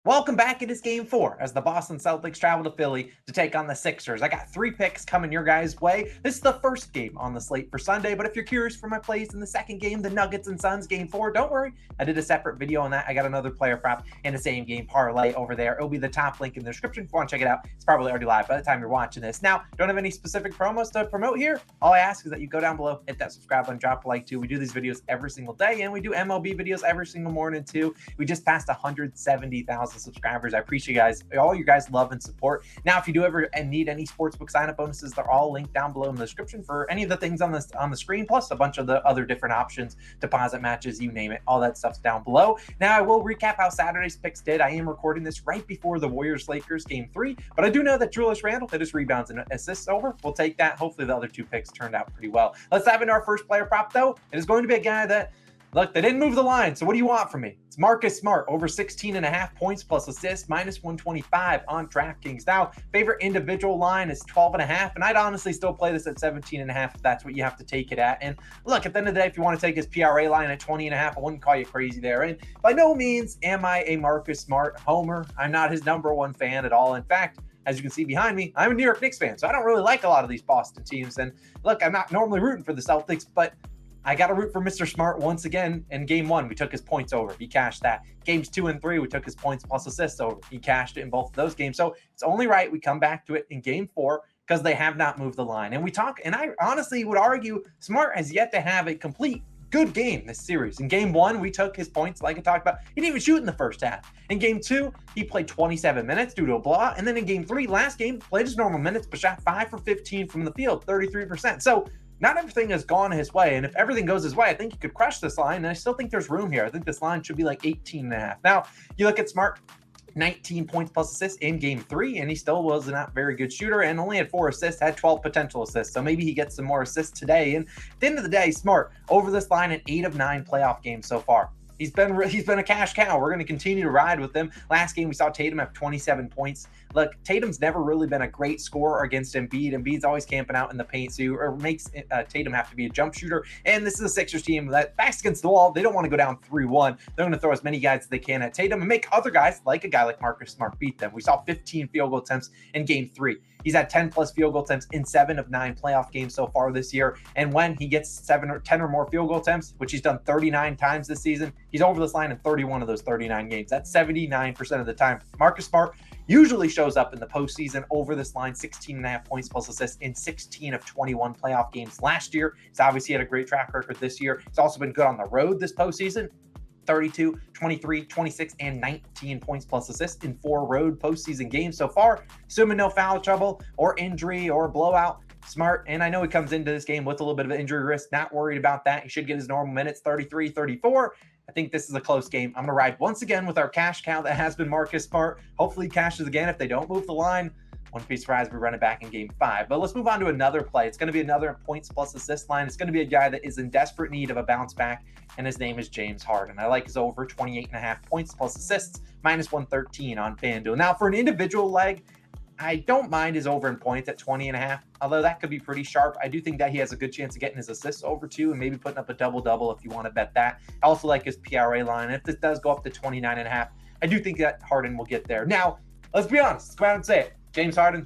Welcome back. It is game 4 as the Boston Celtics travel to Philly to take on the Sixers. I got 3 picks coming your guys' way. This is the first game on the slate for Sunday, but if you're curious for my plays in the second game, the Nuggets and Suns game 4, don't worry. I did a separate video on that. I got another player prop and a same game parlay over there. It'll be the top link in the description if you want to check it out. It's probably already live by the time you're watching this. Now, don't have any specific promos to promote here. All I ask is that you go down below, hit that subscribe button, drop a like too. We do these videos every single day, and we do MLB videos every single morning too. We just passed 170,000 subscribers. I appreciate you guys, all you guys love and support. Now, if you do ever need any sportsbook sign-up bonuses, they're all linked down below in the description for any of the things on the screen, plus a bunch of the other different options, deposit matches, you name it. All that stuff's down below. Now, I will recap how Saturday's picks did. I am recording this right before the Warriors-Lakers game 3, but I do know that Julius Randle hit his rebounds and assists over. We'll take that. Hopefully, the other 2 picks turned out pretty well. Let's dive into our first player prop, though. It is going to be a guy that, look, they didn't move the line, so what do you want from me? It's Marcus Smart, over 16.5 points plus assists, minus 125 on DraftKings. Now, favorite individual line is 12.5, and I'd honestly still play this at 17.5 if that's what you have to take it at. And look, at the end of the day, if you want to take his PRA line at 20.5, I wouldn't call you crazy there. And by no means am I a Marcus Smart homer. I'm not his #1 fan at all. In fact, as you can see behind me, I'm a New York Knicks fan, so I don't really like a lot of these Boston teams. And look, I'm not normally rooting for the Celtics, but I got to root for Mr. Smart once again. In game 1, we took his points over. He cashed that. Games 2 and 3, we took his points plus assists over. He cashed it in both of those games. So it's only right we come back to it in game 4 because they have not moved the line. And I honestly would argue Smart has yet to have a complete good game this series. In game 1, we took his points, like I talked about. He didn't even shoot in the first half. In game 2, he played 27 minutes due to a blowout. And then in game 3, last game, played his normal minutes, but shot 5 for 15 from the field, 33%. So not everything has gone his way. And if everything goes his way, I think he could crush this line. And I still think there's room here. I think this line should be like 18.5. Now, you look at Smart, 19 points plus assists in game 3, and he still was not a very good shooter and only had 4 assists, had 12 potential assists. So maybe he gets some more assists today. And at the end of the day, Smart over this line in 8 of 9 playoff games so far. He's been a cash cow. We're going to continue to ride with him. Last game, we saw Tatum have 27 points. Look, Tatum's never really been a great scorer against Embiid. Embiid's always camping out in the paint, so it makes Tatum have to be a jump shooter. And this is a Sixers team that backs against the wall. They don't want to go down 3-1. They're going to throw as many guys as they can at Tatum and make other guys, like a guy like Marcus Smart, beat them. We saw 15 field goal attempts in game 3. He's had 10-plus field goal attempts in 7 of 9 playoff games so far this year. And when he gets 7 or 10 or more field goal attempts, which he's done 39 times this season, he's over this line in 31 of those 39 games. That's 79% of the time. Marcus Smart usually shows up in the postseason over this line, 16.5 points plus assists in 16 of 21 playoff games last year. He's obviously had a great track record this year. He's also been good on the road this postseason. 32, 23, 26, and 19 points plus assists in 4 road postseason games so far. Assuming no foul trouble or injury or blowout, Smart, and I know he comes into this game with a little bit of an injury risk, not worried about that. He should get his normal minutes, 33, 34. I think this is a close game. I'm going to ride once again with our cash cow that has been Marcus Smart. Hopefully he cashes again if they don't move the line. Wouldn't be surprised if we run it back in game 5. But let's move on to another play. It's going to be another points plus assist line. It's going to be a guy that is in desperate need of a bounce back, and his name is James Harden. I like his over 28.5 points plus assists, minus 113 on FanDuel. Now, for an individual leg, I don't mind his over in points at 20.5, although that could be pretty sharp. I do think that he has a good chance of getting his assists over too, and maybe putting up a double-double if you want to bet that. I also like his PRA line. If this does go up to 29.5, I do think that Harden will get there. Now, let's be honest. Let's go out and say it. James Harden,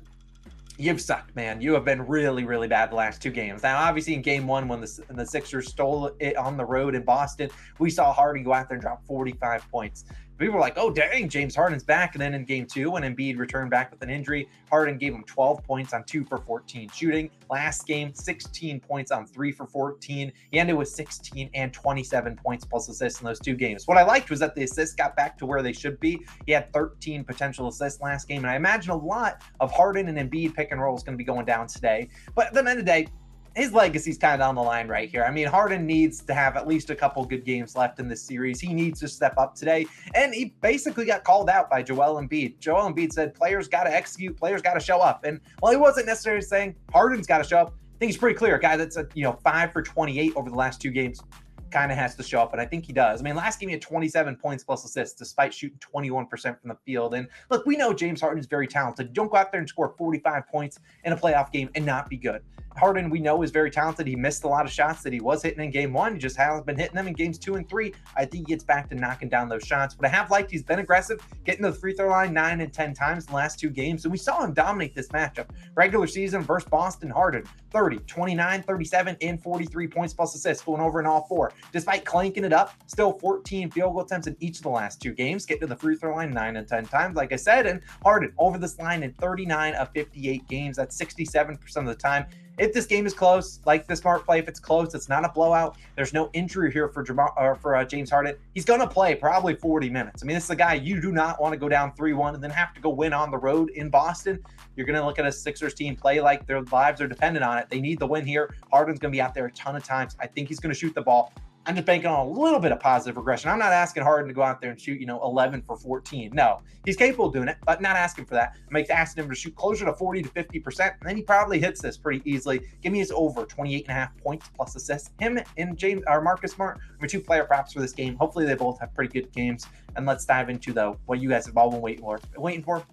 you've sucked, man. You have been really, really bad the last 2 games. Now, obviously, in game 1, when the Sixers stole it on the road in Boston, we saw Harden go out there and drop 45 points. People were like, oh, dang, James Harden's back. And then in game 2, when Embiid returned back with an injury, Harden gave him 12 points on 2 for 14 shooting. Last game, 16 points on 3 for 14. He ended with 16 and 27 points plus assists in those 2 games. What I liked was that the assists got back to where they should be. He had 13 potential assists last game. And I imagine a lot of Harden and Embiid pick and roll is going to be going down today. But at the end of the day, his legacy's kind of on the line right here. I mean, Harden needs to have at least a couple good games left in this series. He needs to step up today. And he basically got called out by Joel Embiid. Joel Embiid said, players got to execute, players got to show up. And while he wasn't necessarily saying Harden's got to show up, I think he's pretty clear. A guy that's 5 for 28 over the last 2 games kind of has to show up, and I think he does. I mean, last game he had 27 points plus assists despite shooting 21% from the field. And look, we know James Harden is very talented. Don't go out there and score 45 points in a playoff game and not be good. Harden, we know, is very talented. He missed a lot of shots that he was hitting in game 1. He just hasn't been hitting them in games 2 and 3. I think he gets back to knocking down those shots. But I have liked he's been aggressive, getting to the free throw line 9 and 10 times in the last 2 games. And we saw him dominate this matchup. Regular season versus Boston, Harden, 30, 29, 37, and 43 points plus assists, going over in all 4. Despite clanking it up, still 14 field goal attempts in each of the last 2 games, getting to the free throw line 9 and 10 times, like I said. And Harden over this line in 39 of 58 games. That's 67% of the time. If this game is close, like the smart play, if it's close, it's not a blowout, there's no injury here for James Harden, he's going to play probably 40 minutes. I mean, this is a guy you do not want to go down 3-1 and then have to go win on the road in Boston. You're going to look at a Sixers team play like their lives are dependent on it. They need the win here. Harden's going to be out there a ton of times. I think he's going to shoot the ball. I'm just banking on a little bit of positive regression. I'm not asking Harden to go out there and shoot, 11 for 14. No, he's capable of doing it, but not asking for that. I'm asking him to shoot closer to 40 to 50%, and then he probably hits this pretty easily. Give me his over 28.5 points plus assists. Him and James or Marcus Smart are my 2 player props for this game. Hopefully they both have pretty good games. And let's dive into, though, what you guys have all been waiting for.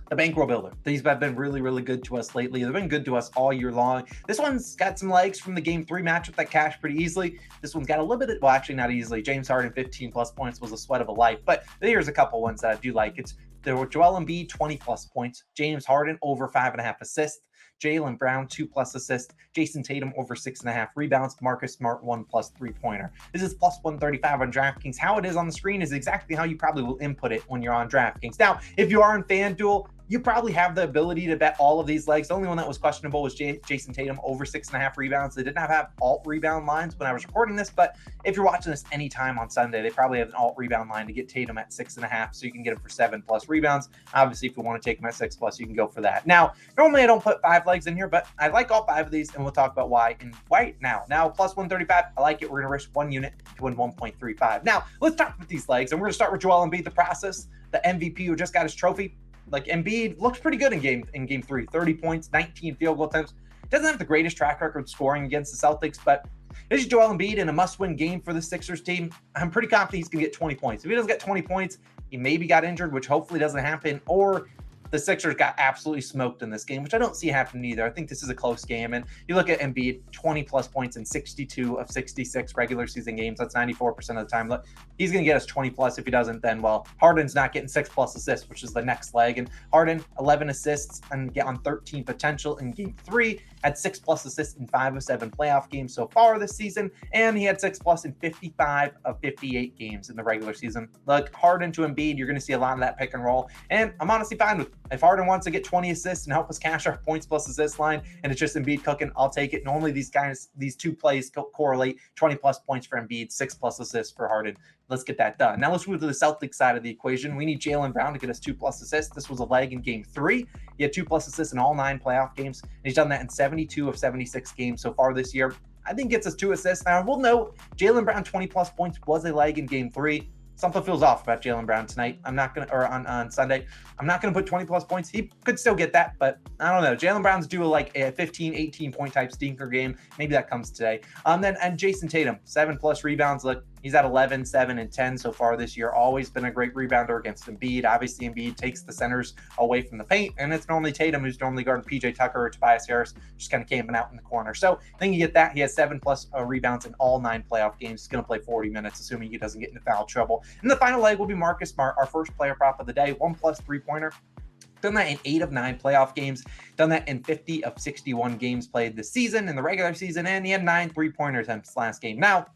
The bankroll builder. These have been really, really good to us lately. They've been good to us all year long. This one's got some legs from the game 3 matchup that cashed pretty easily. This one's got a little bit, well, actually not easily. James Harden, 15 plus points was a sweat of a life. But here's a couple ones that I do like. There were Joel Embiid, 20 plus points. James Harden, over 5.5 assists. Jaylen Brown, 2 plus assists. Jason Tatum, over 6.5 rebounds. Marcus Smart, 1 plus 3-pointer. This is plus 135 on DraftKings. How it is on the screen is exactly how you probably will input it when you're on DraftKings. Now, if you are in FanDuel, you probably have the ability to bet all of these legs. The only one that was questionable was Jason Tatum, over 6.5 rebounds. They did not have alt rebound lines when I was recording this, but if you're watching this anytime on Sunday, they probably have an alt rebound line to get Tatum at 6.5, so you can get him for 7 plus rebounds. Obviously, if you want to take him at 6 plus, you can go for that. Now, normally I don't put 5 legs in here, but I like all 5 of these, and we'll talk about why in right now. Now, plus 135, I like it. We're going to risk 1 unit to win 1.35. Now, let's talk about these legs, and we're going to start with Joel Embiid, the process, the MVP who just got his trophy. Like, Embiid looks pretty good in game 3, 30 points, 19 field goal attempts. Doesn't have the greatest track record scoring against the Celtics, but this is Joel Embiid in a must-win game for the Sixers team. I'm pretty confident he's going to get 20 points. If he doesn't get 20 points, he maybe got injured, which hopefully doesn't happen, or the Sixers got absolutely smoked in this game, which I don't see happening either. I think this is a close game. And you look at Embiid, 20 plus points in 62 of 66 regular season games. That's 94% of the time. Look, he's going to get us 20 plus. If he doesn't, then, well, Harden's not getting 6 plus assists, which is the next leg. And Harden, 11 assists and get on 13 potential in game 3. Had 6 plus assists in 5 of 7 playoff games so far this season. And he had 6 plus in 55 of 58 games in the regular season. Look, Harden to Embiid, you're going to see a lot of that pick and roll. And I'm honestly fine with it. If Harden wants to get 20 assists and help us cash our points plus assist line, and it's just Embiid cooking, I'll take it. Normally these 2 plays correlate. 20 plus points for Embiid, 6 plus assists for Harden. Let's get that done. Now let's move to the Celtics side of the equation. We need Jaylen Brown to get us 2 plus assists. This was a leg in game 3. He had 2 plus assists in all 9 playoff games. And he's done that in 72 of 76 games so far this year. I think gets us 2 assists. Now we'll note Jaylen Brown 20 plus points was a leg in game 3. Something feels off about Jaylen Brown tonight. I'm not going to, or on Sunday, I'm not going to put 20 plus points. He could still get that, but I don't know. Jaylen Brown's due like a 15, 18 point type stinker game. Maybe that comes today. And Jason Tatum, 7 plus rebounds. Look, he's at 11, 7, and 10 so far this year. Always been a great rebounder against Embiid. Obviously, Embiid takes the centers away from the paint, and it's normally Tatum who's normally guarding PJ Tucker or Tobias Harris, just kind of camping out in the corner. So I think you get that. He has 7 plus rebounds in all 9 playoff games. He's going to play 40 minutes, assuming he doesn't get into foul trouble. And the final leg will be Marcus Smart, our first player prop of the day, 1 plus 3-pointer. Done that in 8 of 9 playoff games. Done that in 50 of 61 games played this season in the regular season, and he had 9 3-pointer attempts last game. Now,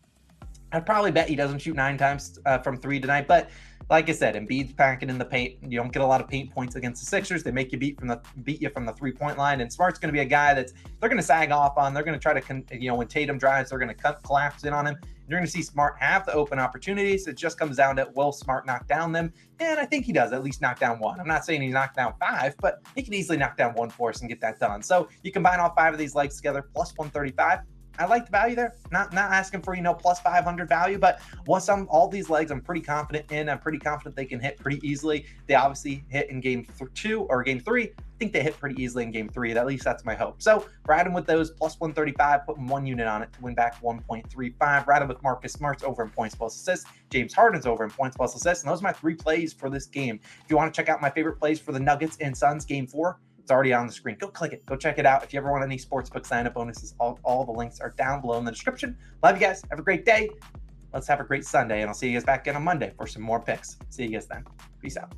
I'd probably bet he doesn't shoot 9 times from 3 tonight, but like I said, Embiid's packing in the paint. You don't get a lot of paint points against the Sixers. They make you beat you from the 3-point line. And Smart's going to be a guy they're going to sag off on. They're going to try to, when Tatum drives, they're going to collapse in on him. You're going to see Smart have the open opportunities. It just comes down to, will Smart knock down them? And I think he does at least knock down 1. I'm not saying he knocked down 5, but he can easily knock down 1 for us and get that done. So you combine all 5 of these legs together, plus 135. I like the value there. Not asking for, plus 500 value, but all these legs I'm pretty confident in. I'm pretty confident they can hit pretty easily. They obviously hit in game 2 or game 3. I think they hit pretty easily in game 3. At least that's my hope. So riding with those plus 135, putting 1 unit on it to win back 1.35. Riding with Marcus Smart's over in points plus assists. James Harden's over in points plus assists. And those are my 3 plays for this game. If you want to check out my favorite plays for the Nuggets and Suns game 4, It's already on the screen. Go click it. Go check it out. If you ever want any sportsbook sign-up bonuses, all the links are down below in the description. Love you guys. Have a great day. Let's have a great Sunday, and I'll see you guys back again on Monday for some more picks. See you guys then. Peace out.